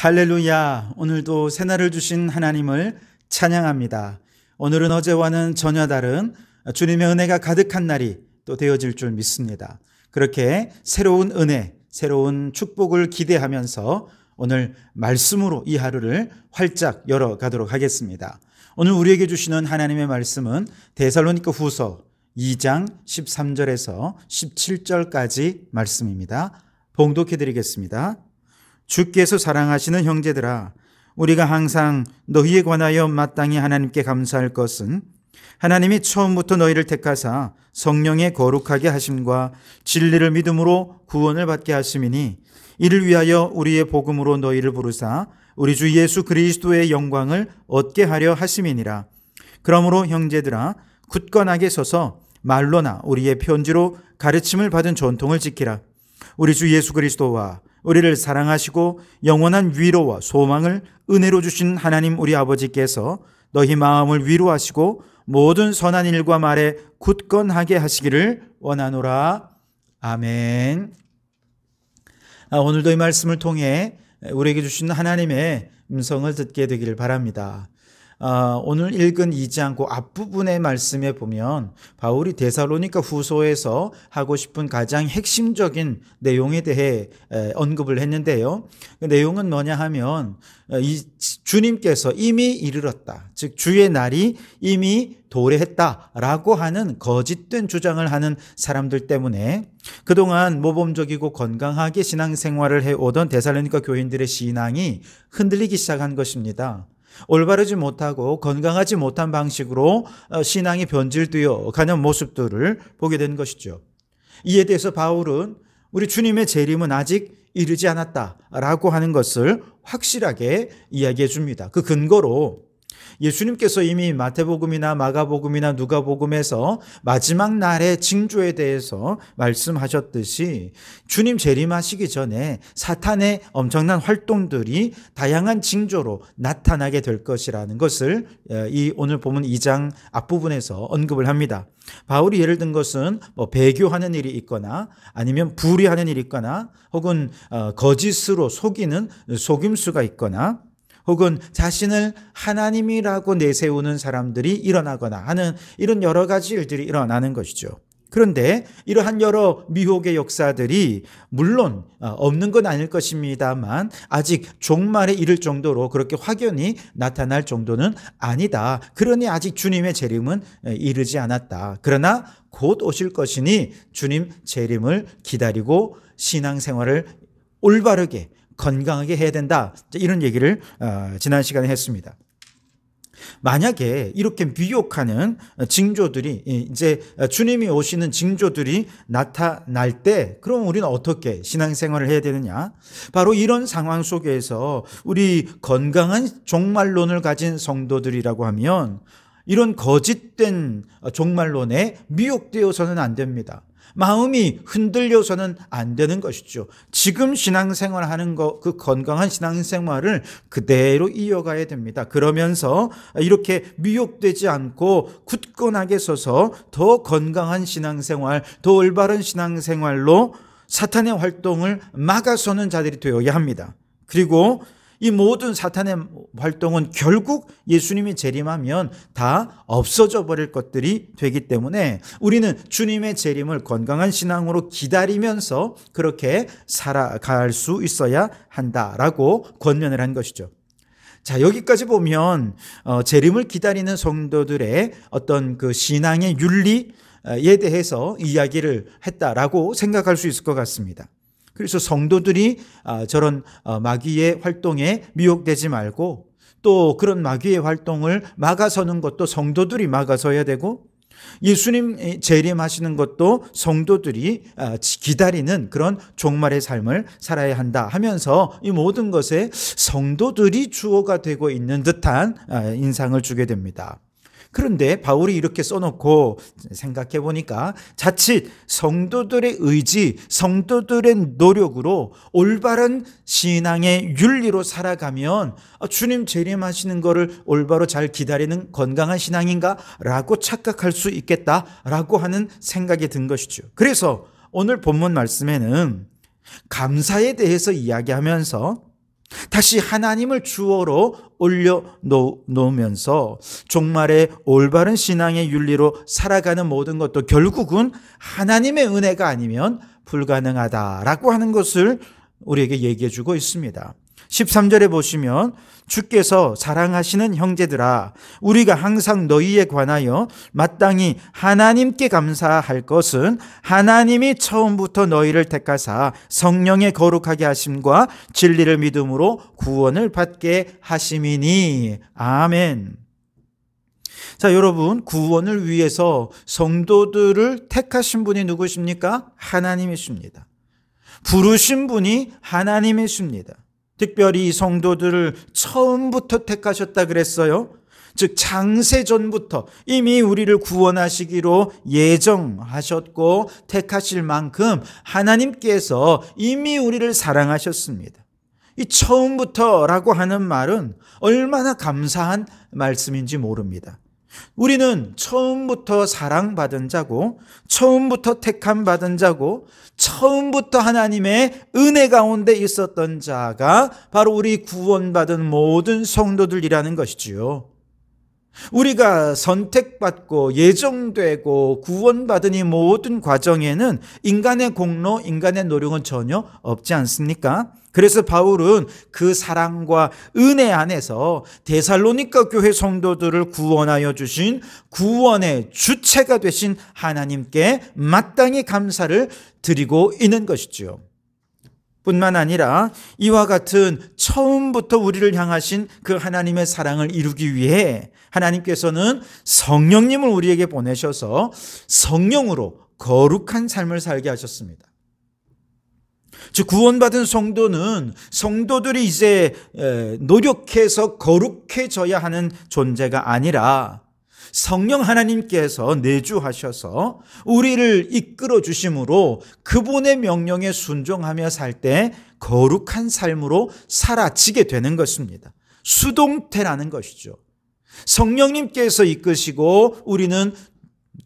할렐루야. 오늘도 새날을 주신 하나님을 찬양합니다. 오늘은 어제와는 전혀 다른 주님의 은혜가 가득한 날이 또 되어질 줄 믿습니다. 그렇게 새로운 은혜, 새로운 축복을 기대하면서 오늘 말씀으로 이 하루를 활짝 열어가도록 하겠습니다. 오늘 우리에게 주시는 하나님의 말씀은 데살로니가 후서 2장 13절에서 17절까지 말씀입니다. 봉독해 드리겠습니다. 주께서 사랑하시는 형제들아, 우리가 항상 너희에 관하여 마땅히 하나님께 감사할 것은 하나님이 처음부터 너희를 택하사 성령의 거룩하게 하심과 진리를 믿음으로 구원을 받게 하심이니, 이를 위하여 우리의 복음으로 너희를 부르사 우리 주 예수 그리스도의 영광을 얻게 하려 하심이니라. 그러므로 형제들아, 굳건하게 서서 말로나 우리의 편지로 가르침을 받은 전통을 지키라. 우리 주 예수 그리스도와 우리를 사랑하시고 영원한 위로와 소망을 은혜로 주신 하나님 우리 아버지께서 너희 마음을 위로하시고 모든 선한 일과 말에 굳건하게 하시기를 원하노라. 아멘. 오늘도 이 말씀을 통해 우리에게 주신 하나님의 음성을 듣게 되기를 바랍니다. 오늘 읽은 2장 그 앞부분의 말씀에 보면 바울이 데살로니가 후서에서 하고 싶은 가장 핵심적인 내용에 대해 언급을 했는데요. 그 내용은 뭐냐 하면 이 주님께서 이미 이르렀다, 즉 주의 날이 이미 도래했다라고 하는 거짓된 주장을 하는 사람들 때문에 그동안 모범적이고 건강하게 신앙생활을 해오던 데살로니가 교인들의 신앙이 흔들리기 시작한 것입니다. 올바르지 못하고 건강하지 못한 방식으로 신앙이 변질되어 가는 모습들을 보게 된 것이죠. 이에 대해서 바울은 우리 주님의 재림은 아직 이르지 않았다라고 하는 것을 확실하게 이야기해 줍니다. 그 근거로 예수님께서 이미 마태복음이나 마가복음이나 누가복음에서 마지막 날의 징조에 대해서 말씀하셨듯이 주님 재림하시기 전에 사탄의 엄청난 활동들이 다양한 징조로 나타나게 될 것이라는 것을 이 오늘 보면 2장 앞부분에서 언급을 합니다. 바울이 예를 든 것은 배교하는 일이 있거나 아니면 불의하는 일이 있거나 혹은 거짓으로 속이는 속임수가 있거나 혹은 자신을 하나님이라고 내세우는 사람들이 일어나거나 하는 이런 여러 가지 일들이 일어나는 것이죠. 그런데 이러한 여러 미혹의 역사들이 물론 없는 건 아닐 것입니다만 아직 종말에 이를 정도로 그렇게 확연히 나타날 정도는 아니다. 그러니 아직 주님의 재림은 이르지 않았다. 그러나 곧 오실 것이니 주님 재림을 기다리고 신앙생활을 올바르게 건강하게 해야 된다. 이런 얘기를 지난 시간에 했습니다. 만약에 이렇게 미혹하는 징조들이 이제 주님이 오시는 징조들이 나타날 때 그럼 우리는 어떻게 신앙생활을 해야 되느냐? 바로 이런 상황 속에서 우리 건강한 종말론을 가진 성도들이라고 하면 이런 거짓된 종말론에 미혹되어서는 안 됩니다. 마음이 흔들려서는 안 되는 것이죠. 지금 신앙생활 하는 것, 그 건강한 신앙생활을 그대로 이어가야 됩니다. 그러면서 이렇게 미혹되지 않고 굳건하게 서서 더 건강한 신앙생활, 더 올바른 신앙생활로 사탄의 활동을 막아서는 자들이 되어야 합니다. 그리고 이 모든 사탄의 활동은 결국 예수님이 재림하면 다 없어져 버릴 것들이 되기 때문에 우리는 주님의 재림을 건강한 신앙으로 기다리면서 그렇게 살아갈 수 있어야 한다라고 권면을 한 것이죠. 자, 여기까지 보면 재림을 기다리는 성도들의 어떤 그 신앙의 윤리에 대해서 이야기를 했다라고 생각할 수 있을 것 같습니다. 그래서 성도들이 저런 마귀의 활동에 미혹되지 말고 또 그런 마귀의 활동을 막아서는 것도 성도들이 막아서야 되고 예수님 재림하시는 것도 성도들이 기다리는 그런 종말의 삶을 살아야 한다 하면서 이 모든 것에 성도들이 주어가 되고 있는 듯한 인상을 주게 됩니다. 그런데 바울이 이렇게 써놓고 생각해 보니까 자칫 성도들의 의지, 성도들의 노력으로 올바른 신앙의 윤리로 살아가면 주님 재림하시는 거를 올바로 잘 기다리는 건강한 신앙인가? 라고 착각할 수 있겠다라고 하는 생각이 든 것이죠. 그래서 오늘 본문 말씀에는 감사에 대해서 이야기하면서 다시 하나님을 주어로 올려놓으면서 종말의 올바른 신앙의 윤리로 살아가는 모든 것도 결국은 하나님의 은혜가 아니면 불가능하다라고 하는 것을 우리에게 얘기해 주고 있습니다. 13절에 보시면 주께서 사랑하시는 형제들아 우리가 항상 너희에 관하여 마땅히 하나님께 감사할 것은 하나님이 처음부터 너희를 택하사 성령의 거룩하게 하심과 진리를 믿음으로 구원을 받게 하심이니. 아멘. 자, 여러분, 구원을 위해서 성도들을 택하신 분이 누구십니까? 하나님이십니다. 부르신 분이 하나님이십니다. 특별히 성도들을 처음부터 택하셨다 그랬어요. 즉 창세전부터 이미 우리를 구원하시기로 예정하셨고 택하실 만큼 하나님께서 이미 우리를 사랑하셨습니다. 이 처음부터라고 하는 말은 얼마나 감사한 말씀인지 모릅니다. 우리는 처음부터 사랑받은 자고 처음부터 택함받은 자고 처음부터 하나님의 은혜 가운데 있었던 자가 바로 우리 구원받은 모든 성도들이라는 것이지요. 우리가 선택받고 예정되고 구원받은 이 모든 과정에는 인간의 공로, 인간의 노력은 전혀 없지 않습니까? 그래서 바울은 그 사랑과 은혜 안에서 데살로니가 교회 성도들을 구원하여 주신 구원의 주체가 되신 하나님께 마땅히 감사를 드리고 있는 것이죠. 뿐만 아니라 이와 같은 처음부터 우리를 향하신 그 하나님의 사랑을 이루기 위해 하나님께서는 성령님을 우리에게 보내셔서 성령으로 거룩한 삶을 살게 하셨습니다. 즉 구원받은 성도는 성도들이 이제 노력해서 거룩해져야 하는 존재가 아니라 성령 하나님께서 내주하셔서 우리를 이끌어 주심으로 그분의 명령에 순종하며 살 때 거룩한 삶으로 사라지게 되는 것입니다. 수동태라는 것이죠. 성령님께서 이끄시고 우리는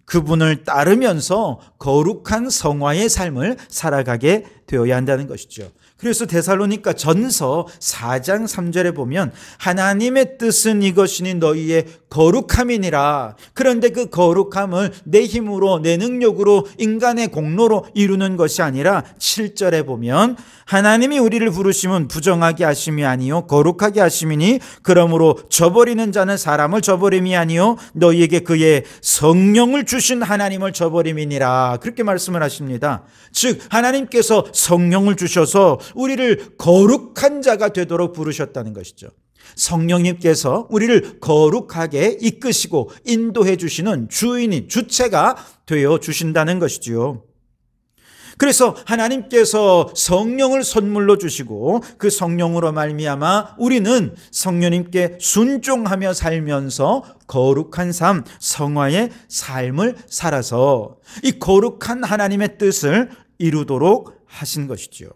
그분을 따르면서 거룩한 성화의 삶을 살아가게 되어야 한다는 것이죠. 그래서 데살로니가 전서 4장 3절에 보면 하나님의 뜻은 이것이니 너희의 거룩함이니라. 그런데 그 거룩함을 내 힘으로 내 능력으로 인간의 공로로 이루는 것이 아니라 7절에 보면 하나님이 우리를 부르심은 부정하게 하심이 아니요 거룩하게 하심이니 그러므로 저버리는 자는 사람을 저버림이 아니요 너희에게 그의 성령을 주신 하나님을 저버림이니라. 그렇게 말씀을 하십니다. 즉 하나님께서 성령을 주셔서 우리를 거룩한 자가 되도록 부르셨다는 것이죠. 성령님께서 우리를 거룩하게 이끄시고 인도해 주시는 주인이 주체가 되어 주신다는 것이지요. 그래서 하나님께서 성령을 선물로 주시고 그 성령으로 말미암아 우리는 성령님께 순종하며 살면서 거룩한 삶, 성화의 삶을 살아서 이 거룩한 하나님의 뜻을 이루도록 하신 것이지요.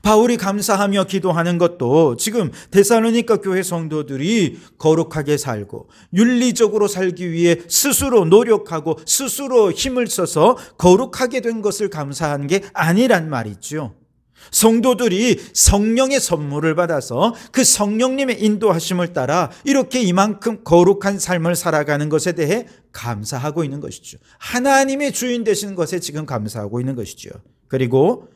바울이 감사하며 기도하는 것도 지금 데살로니가 교회 성도들이 거룩하게 살고 윤리적으로 살기 위해 스스로 노력하고 스스로 힘을 써서 거룩하게 된 것을 감사하는 게 아니란 말이죠. 성도들이 성령의 선물을 받아서 그 성령님의 인도하심을 따라 이렇게 이만큼 거룩한 삶을 살아가는 것에 대해 감사하고 있는 것이죠. 하나님의 주인 되시는 것에 지금 감사하고 있는 것이죠. 그리고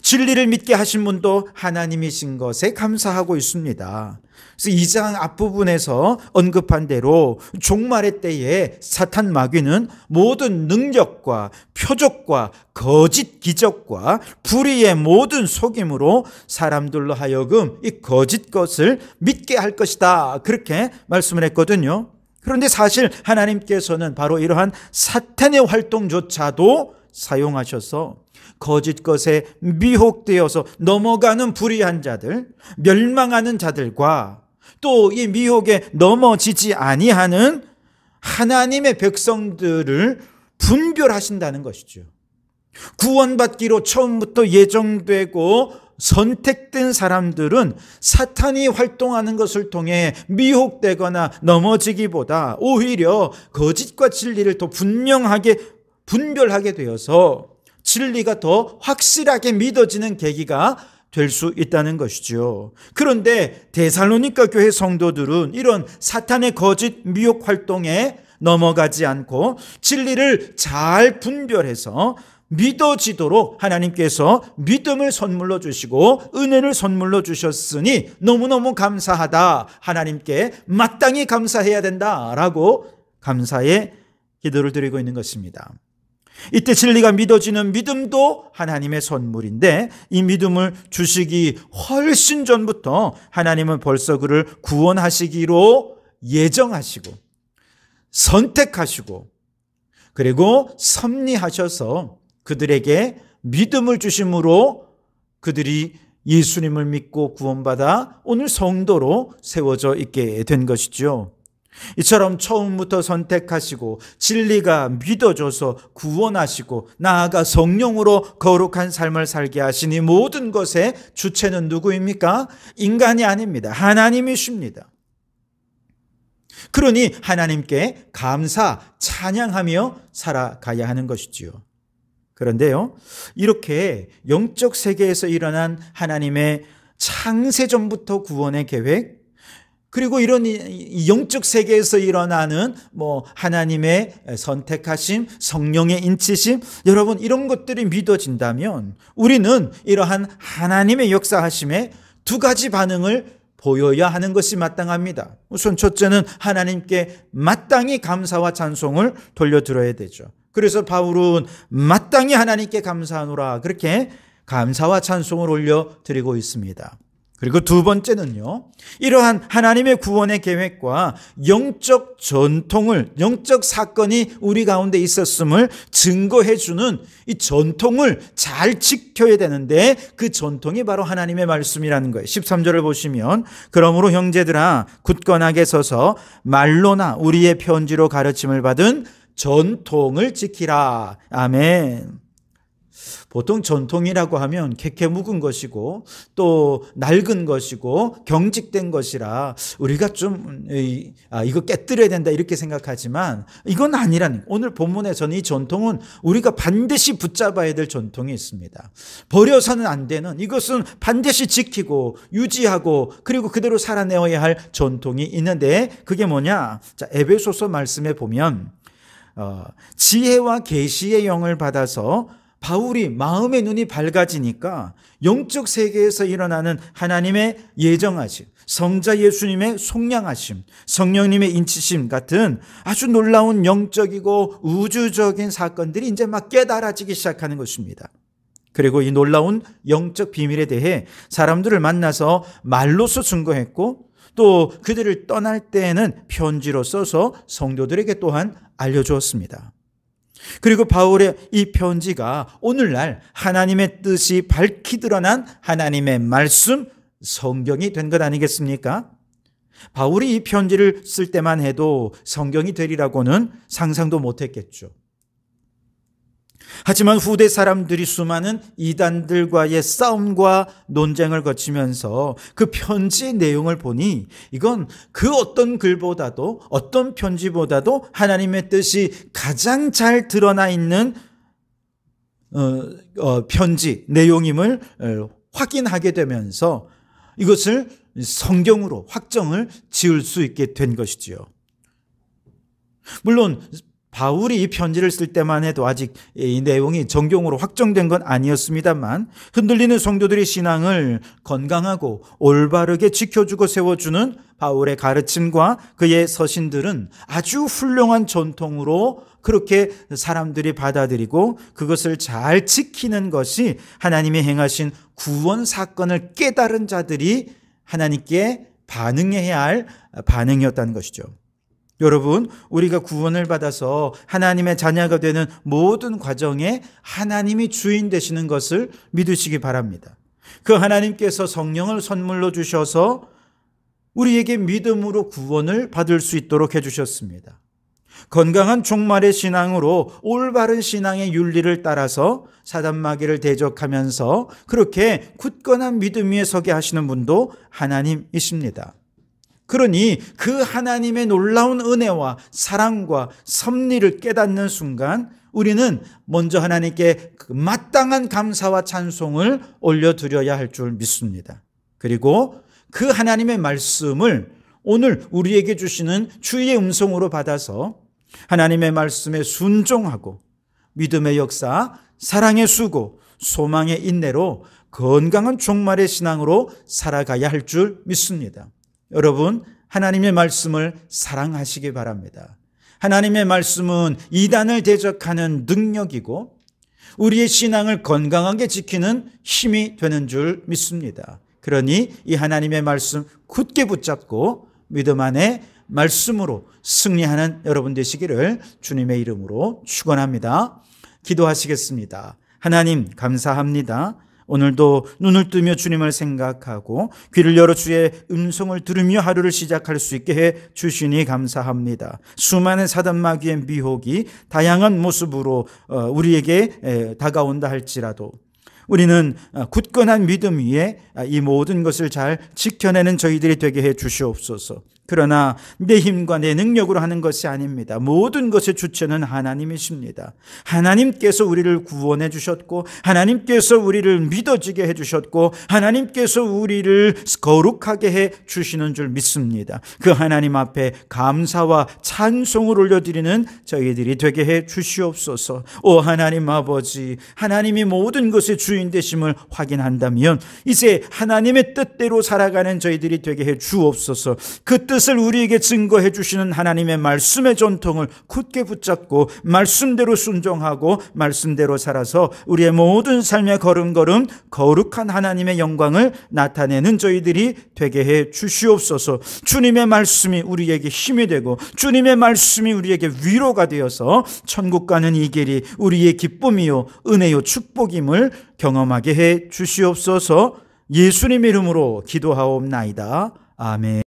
진리를 믿게 하신 분도 하나님이신 것에 감사하고 있습니다. 그래서 2장 앞부분에서 언급한 대로 종말의 때에 사탄 마귀는 모든 능력과 표적과 거짓 기적과 불의의 모든 속임으로 사람들로 하여금 이 거짓 것을 믿게 할 것이다. 그렇게 말씀을 했거든요. 그런데 사실 하나님께서는 바로 이러한 사탄의 활동조차도 사용하셔서 거짓 것에 미혹되어서 넘어가는 불의한 자들, 멸망하는 자들과 또 이 미혹에 넘어지지 아니하는 하나님의 백성들을 분별하신다는 것이죠. 구원받기로 처음부터 예정되고 선택된 사람들은 사탄이 활동하는 것을 통해 미혹되거나 넘어지기보다 오히려 거짓과 진리를 더 분명하게 분별하게 되어서 진리가 더 확실하게 믿어지는 계기가 될 수 있다는 것이죠. 그런데 데살로니가 교회 성도들은 이런 사탄의 거짓 미혹 활동에 넘어가지 않고 진리를 잘 분별해서 믿어지도록 하나님께서 믿음을 선물로 주시고 은혜를 선물로 주셨으니 너무너무 감사하다, 하나님께 마땅히 감사해야 된다라고 감사의 기도를 드리고 있는 것입니다. 이때 진리가 믿어지는 믿음도 하나님의 선물인데, 이 믿음을 주시기 훨씬 전부터 하나님은 벌써 그를 구원하시기로 예정하시고 선택하시고 그리고 섭리하셔서 그들에게 믿음을 주심으로 그들이 예수님을 믿고 구원받아 오늘 성도로 세워져 있게 된 것이죠. 이처럼 처음부터 선택하시고 진리가 믿어져서 구원하시고 나아가 성령으로 거룩한 삶을 살게 하시니 모든 것의 주체는 누구입니까? 인간이 아닙니다. 하나님이십니다. 그러니 하나님께 감사, 찬양하며 살아가야 하는 것이지요. 그런데요, 이렇게 영적 세계에서 일어난 하나님의 창세전부터 구원의 계획, 그리고 이런 영적 세계에서 일어나는 하나님의 선택하심, 성령의 인치심, 여러분 이런 것들이 믿어진다면 우리는 이러한 하나님의 역사하심에 두 가지 반응을 보여야 하는 것이 마땅합니다. 우선 첫째는 하나님께 마땅히 감사와 찬송을 돌려드려야 되죠. 그래서 바울은 마땅히 하나님께 감사하노라, 그렇게 감사와 찬송을 올려드리고 있습니다. 그리고 두 번째는요, 이러한 하나님의 구원의 계획과 영적 전통을, 영적 사건이 우리 가운데 있었음을 증거해주는 이 전통을 잘 지켜야 되는데, 그 전통이 바로 하나님의 말씀이라는 거예요. 13절을 보시면, 그러므로 형제들아 굳건하게 서서 말로나 우리의 편지로 가르침을 받은 전통을 지키라. 아멘. 보통 전통이라고 하면 캐캐 묵은 것이고 또 낡은 것이고 경직된 것이라 우리가 좀 이거 깨뜨려야 된다 이렇게 생각하지만 이건 아니라는, 오늘 본문에서는 이 전통은 우리가 반드시 붙잡아야 될 전통이 있습니다. 버려서는 안 되는, 이것은 반드시 지키고 유지하고 그리고 그대로 살아내어야 할 전통이 있는데, 그게 뭐냐? 자, 에베소서 말씀에 보면 지혜와 계시의 영을 받아서 바울이 마음의 눈이 밝아지니까 영적 세계에서 일어나는 하나님의 예정하심, 성자 예수님의 속량하심, 성령님의 인치심 같은 아주 놀라운 영적이고 우주적인 사건들이 이제 막 깨달아지기 시작하는 것입니다. 그리고 이 놀라운 영적 비밀에 대해 사람들을 만나서 말로서 증거했고, 또 그들을 떠날 때에는 편지로 써서 성도들에게 또한 알려주었습니다. 그리고 바울의 이 편지가 오늘날 하나님의 뜻이 밝히 드러난 하나님의 말씀, 성경이 된 것 아니겠습니까? 바울이 이 편지를 쓸 때만 해도 성경이 되리라고는 상상도 못했겠죠. 하지만 후대 사람들이 수많은 이단들과의 싸움과 논쟁을 거치면서 그 편지의 내용을 보니 이건 그 어떤 글보다도, 어떤 편지보다도 하나님의 뜻이 가장 잘 드러나 있는 편지 내용임을 확인하게 되면서 이것을 성경으로 확정을 지을 수 있게 된 것이지요. 물론 바울이 이 편지를 쓸 때만 해도 아직 이 내용이 정경으로 확정된 건 아니었습니다만, 흔들리는 성도들의 신앙을 건강하고 올바르게 지켜주고 세워주는 바울의 가르침과 그의 서신들은 아주 훌륭한 전통으로 그렇게 사람들이 받아들이고 그것을 잘 지키는 것이 하나님이 행하신 구원 사건을 깨달은 자들이 하나님께 반응해야 할 반응이었다는 것이죠. 여러분, 우리가 구원을 받아서 하나님의 자녀가 되는 모든 과정에 하나님이 주인 되시는 것을 믿으시기 바랍니다. 그 하나님께서 성령을 선물로 주셔서 우리에게 믿음으로 구원을 받을 수 있도록 해주셨습니다. 건강한 종말의 신앙으로 올바른 신앙의 윤리를 따라서 사단마귀를 대적하면서 그렇게 굳건한 믿음 위에 서게 하시는 분도 하나님이십니다. 그러니 그 하나님의 놀라운 은혜와 사랑과 섭리를 깨닫는 순간 우리는 먼저 하나님께 그 마땅한 감사와 찬송을 올려드려야 할 줄 믿습니다. 그리고 그 하나님의 말씀을 오늘 우리에게 주시는 주의 음성으로 받아서 하나님의 말씀에 순종하고 믿음의 역사, 사랑의 수고, 소망의 인내로 건강한 종말의 신앙으로 살아가야 할 줄 믿습니다. 여러분, 하나님의 말씀을 사랑하시기 바랍니다. 하나님의 말씀은 이단을 대적하는 능력이고 우리의 신앙을 건강하게 지키는 힘이 되는 줄 믿습니다. 그러니 이 하나님의 말씀 굳게 붙잡고 믿음 안에 말씀으로 승리하는 여러분 되시기를 주님의 이름으로 축원합니다. 기도하시겠습니다. 하나님 감사합니다. 오늘도 눈을 뜨며 주님을 생각하고 귀를 열어 주의 음성을 들으며 하루를 시작할 수 있게 해 주시니 감사합니다. 수많은 사단마귀의 미혹이 다양한 모습으로 우리에게 다가온다 할지라도 우리는 굳건한 믿음 위에 이 모든 것을 잘 지켜내는 저희들이 되게 해 주시옵소서. 그러나 내 힘과 내 능력으로 하는 것이 아닙니다. 모든 것의 주체는 하나님이십니다. 하나님께서 우리를 구원해 주셨고 하나님께서 우리를 믿어지게 해 주셨고 하나님께서 우리를 거룩하게 해 주시는 줄 믿습니다. 그 하나님 앞에 감사와 찬송을 올려드리는 저희들이 되게 해 주시옵소서. 오 하나님 아버지, 하나님이 모든 것의 주인 되심을 확인한다면 이제 하나님의 뜻대로 살아가는 저희들이 되게 해 주옵소서. 그 뜻을 우리에게 증거해 주시는 하나님의 말씀의 전통을 굳게 붙잡고 말씀대로 순종하고 말씀대로 살아서 우리의 모든 삶의 걸음걸음 거룩한 하나님의 영광을 나타내는 저희들이 되게 해 주시옵소서. 주님의 말씀이 우리에게 힘이 되고 주님의 말씀이 우리에게 위로가 되어서 천국 가는 이 길이 우리의 기쁨이요 은혜요 축복임을 경험하게 해 주시옵소서. 예수님 이름으로 기도하옵나이다. 아멘.